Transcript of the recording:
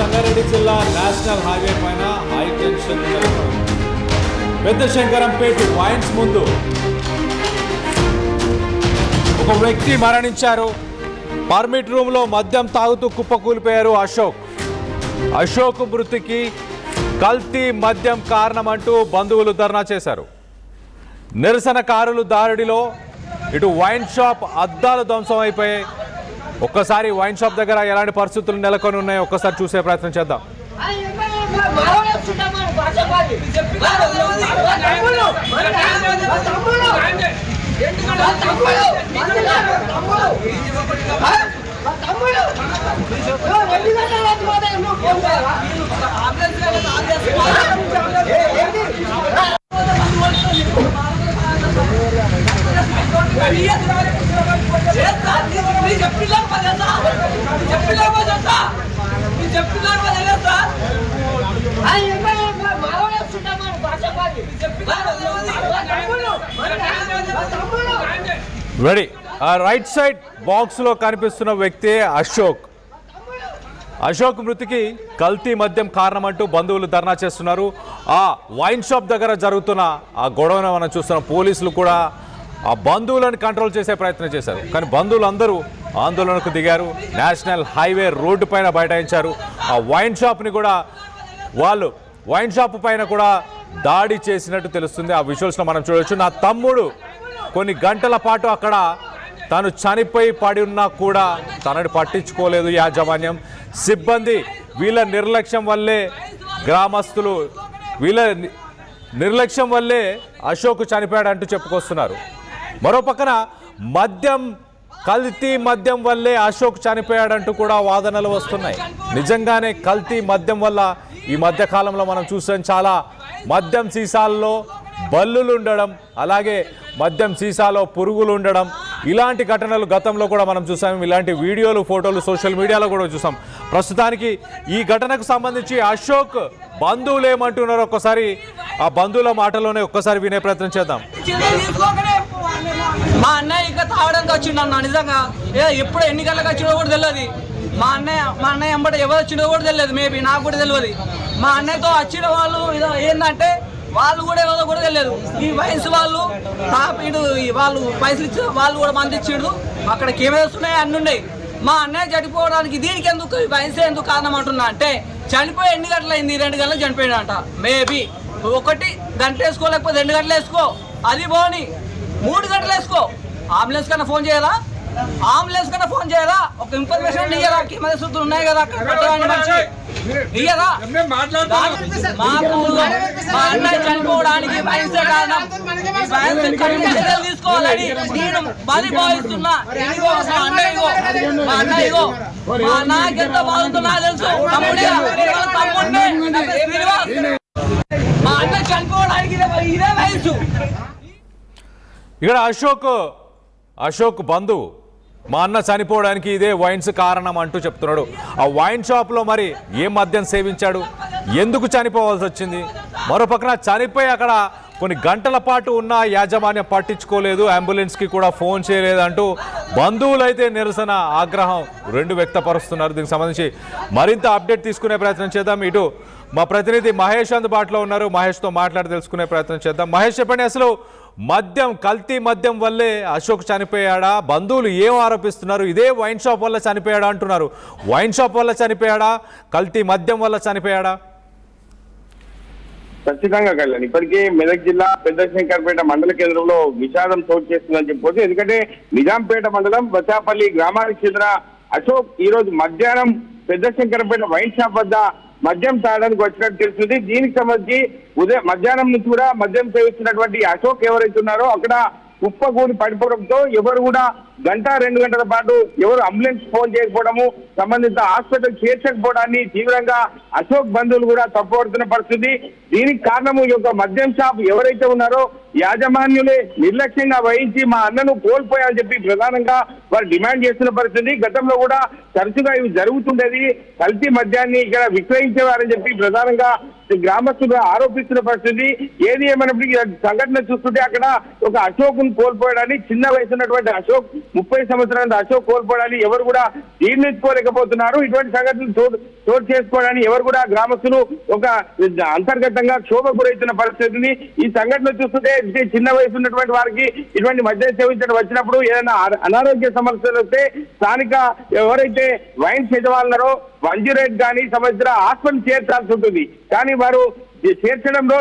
సంగారెడ్డి జిల్లా national highway పైన high tension పెద్ద శంకరంపేట వైన్స్ ముందు ఒక వ్యక్తి మరణించారు. పర్మిట్ రూమ్లో మద్యం తాగుతూ కుప్పకూలిపోయారు అశోక్ మృతికి కల్తీ మద్యం కారణమంటూ బంధువులు ధర్నా చేశారు. నిరసనకారులు దాడిలో ఇటు వైన్ షాప్ అద్దాలు ధ్వంసం అయిపోయాయి. ఒక్కసారి వైన్ షాప్ దగ్గర ఎలాంటి పరిస్థితులు నెలకొని ఉన్నాయో ఒక్కసారి చూసే ప్రయత్నం చేద్దాం. రెడీ రైట్ సైడ్ బాక్స్ లో కనిపిస్తున్న వ్యక్తి అశోక్ మృతికి కల్తీ మద్యం కారణమంటూ బంధువులు ధర్నా చేస్తున్నారు. ఆ వైన్ షాప్ దగ్గర జరుగుతున్న ఆ గొడవను మనం చూస్తున్నాం. పోలీసులు కూడా ఆ బంధువులను కంట్రోల్ చేసే ప్రయత్నం చేశారు. కానీ బంధువులు అందరూ ఆందోళనకు దిగారు. నేషనల్ హైవే రోడ్డు పైన బైఠాయించారు. ఆ వైన్ షాప్ని కూడా వాళ్ళు వైన్ షాప్ పైన కూడా దాడి చేసినట్టు తెలుస్తుంది. ఆ విజువల్స్లో మనం చూడవచ్చు. నా తమ్ముడు కొన్ని గంటల పాటు అక్కడ తాను చనిపోయి పడి ఉన్నా కూడా తనని పట్టించుకోలేదు యాజమాన్యం, సిబ్బంది. వీళ్ళ నిర్లక్ష్యం వల్లే గ్రామస్తులు వీళ్ళ నిర్లక్ష్యం వల్లే అశోక్ చనిపోయాడంటూ చెప్పుకొస్తున్నారు. మరో పక్కన కల్తీ మద్యం వల్లే అశోక్ చనిపోయాడంటూ కూడా వాదనలు వస్తున్నాయి. నిజంగానే కల్తీ మద్యం వల్ల ఈ మధ్య కాలంలో మనం చూసాం, చాలా మద్యం సీసాల్లో బల్లులు ఉండడం, అలాగే మద్యం సీసాలో పురుగులు ఉండడం, ఇలాంటి ఘటనలు గతంలో కూడా మనం చూసాం. ఇలాంటి వీడియోలు, ఫోటోలు సోషల్ మీడియాలో కూడా చూసాం. ప్రస్తుతానికి ఈ ఘటనకు సంబంధించి అశోక్ బంధువులు ఏమంటున్నారో ఒక్కసారి ఆ బంధువుల మాటలోనే ఒక్కసారి వినే ప్రయత్నం చేద్దాం. మా అన్నయ్య ఇంకా తాగడానికి వచ్చిండన్న, నిజంగా ఎప్పుడు ఎన్ని గంటలకు వచ్చిందో కూడా తెలియదు. మా అన్నయ్య ఎంబట ఎవరు వచ్చిందో కూడా తెలియదు, మేబీ నాకు కూడా తెలియదు. మా అన్నయ్యతో వచ్చిన వాళ్ళు ఏంటంటే వాళ్ళు కూడా ఎవరో కూడా తెలియదు. ఈ వయసు వాళ్ళు వాళ్ళు పైసలు ఇచ్చిన వాళ్ళు కూడా మంది ఇచ్చిండు. అక్కడ కెమెరాస్ ఉన్నాయి, అన్నీ ఉన్నాయి. మా అన్నయ్య చనిపోవడానికి దీనికి ఎందుకు ఈ వయసు ఎందుకు కారణం అంటున్నా అంటే, చనిపోయి ఎన్ని గంటలు అయింది? 2 గంటలకు చనిపోయాడు అంట. మేబీ 1 గంట వేసుకో, లేకపోతే 2 గంటలు వేసుకో, అది పోని 3 గంటలు వేసుకో. అంబులెన్స్ కన్నా ఫోన్ చేయాలా? ఒక ఇన్ఫర్మేషన్ ఇయ్యరా? కిమేసులు ఉన్నాయి కదా అక్కడ పెట్టడానికి మనిషి ఇయ్యరా? మాకు మా అన్నయ్య చనిపోవడానికి వయసే కారణం. తీసుకోవాలని నేను బలి భావిస్తున్నా. మా అన్నయ్యో మా అన్నయ్యకి ఎంత బాగుంటుందో తెలుసు. మా అన్నయ్య చనిపోవడానికి ఇదే వయసు. ఇక్కడ అశోక్ బంధువు మా అన్న చనిపోవడానికి ఇదే వైన్స్ కారణం అంటూ చెప్తున్నాడు. ఆ వైన్ షాప్లో మరి ఏ మద్యం సేవించాడు, ఎందుకు చనిపోవాల్సి వచ్చింది? మరో పక్కన చనిపోయి అక్కడ కొన్ని గంటల పాటు ఉన్న యాజమాన్యం పట్టించుకోలేదు, అంబులెన్స్కి కూడా ఫోన్ చేయలేదంటూ బంధువులు అయితే నిరసన, ఆగ్రహం 2 వ్యక్తపరుస్తున్నారు. దీనికి సంబంధించి మరింత అప్డేట్ తీసుకునే ప్రయత్నం చేద్దాం. ఇటు మా ప్రతినిధి మహేష్ అందుబాటులో ఉన్నారు. మహేష్తో మాట్లాడి తెలుసుకునే ప్రయత్నం చేద్దాం. మహేష్, చెప్పండి, అసలు కల్తీ మద్యం వల్లే అశోక్ చనిపోయాడా? బంధువులు ఏం ఆరోపిస్తున్నారు? ఇదే వైన్ షాప్ వల్ల చనిపోయాడా అంటున్నారు. వైన్ షాప్ వల్ల చనిపోయాడా, కల్తీ మద్యం వల్ల చనిపోయాడా? ఖచ్చితంగా కళ్యాణ్, ఇప్పటికీ మెదక్ జిల్లా పెద్ద శంకర్పేట మండల కేంద్రంలో విషాదం చోటు చేస్తుందని చెప్పవచ్చు. ఎందుకంటే నిజాంపేట మండలం బచాపల్లి గ్రామానికి చెందిన అశోక్ ఈ రోజు మధ్యాహ్నం పెద్ద శంకర్పేట వైన్ షాప్ వద్ద మద్యం తాగడానికి వచ్చినట్టు తెలుస్తుంది. దీనికి సంబంధించి మధ్యాహ్నం నుంచి కూడా మద్యం సేవిస్తున్నటువంటి అశోక్ ఎవరైతే ఉన్నారో అక్కడ కుప్పకూలి పడిపోవడంతో ఎవరు కూడా 1-2 గంటల పాటు ఎవరు అంబులెన్స్ ఫోన్ చేయకపోవడము, సంబంధిత హాస్పిటల్ చేర్చకపోవడాన్ని తీవ్రంగా అశోక్ బంధువులు కూడా తప్పుపడుతున్న పరిస్థితి. దీనికి కారణము ఈ యొక్క మద్యం షాప్ ఎవరైతే ఉన్నారో యాజమాన్యులే నిర్లక్ష్యంగా వహించి మా అన్నను కోల్పోయాలని చెప్పి ప్రధానంగా వారు డిమాండ్ చేస్తున్న పరిస్థితి. గతంలో కూడా తరచుగా ఇవి జరుగుతుండేది, కల్తీ మద్యాన్ని ఇక్కడ విక్రయించేవారని చెప్పి ప్రధానంగా గ్రామస్తులు ఆరోపిస్తున్న పరిస్థితి. ఏది ఏమైనప్పటికీ సంఘటన చూస్తుంటే అక్కడ ఒక అశోక్ కోల్పోయాడని, చిన్న వయసు ఉన్నటువంటి అశోక్, 30 సంవత్సరాల అశోక్ కోల్పోయాడని ఎవరు కూడా జీర్ణించుకోలేకపోతున్నారు. ఇటువంటి సంఘటనలు చోటు చేసుకోవడానికి ఎవరు కూడా గ్రామస్తులు ఒక అంతర్గతంగా క్షోభ గురవుతున్న పరిస్థితిని ఈ సంఘటన చూస్తుంటే చిన్న వయసు ఉన్నటువంటి వారికి ఇటువంటి మద్యం సేవించడం వచ్చినప్పుడు ఏదైనా అనారోగ్య సమస్యలు వస్తే స్థానిక ఎవరైతే వైన్స్ యజమానున్నారో 108 కానీ సంవత్సర హాస్పిటల్ చేర్చాల్సి ఉంటుంది. కానీ వారు చేర్చడంలో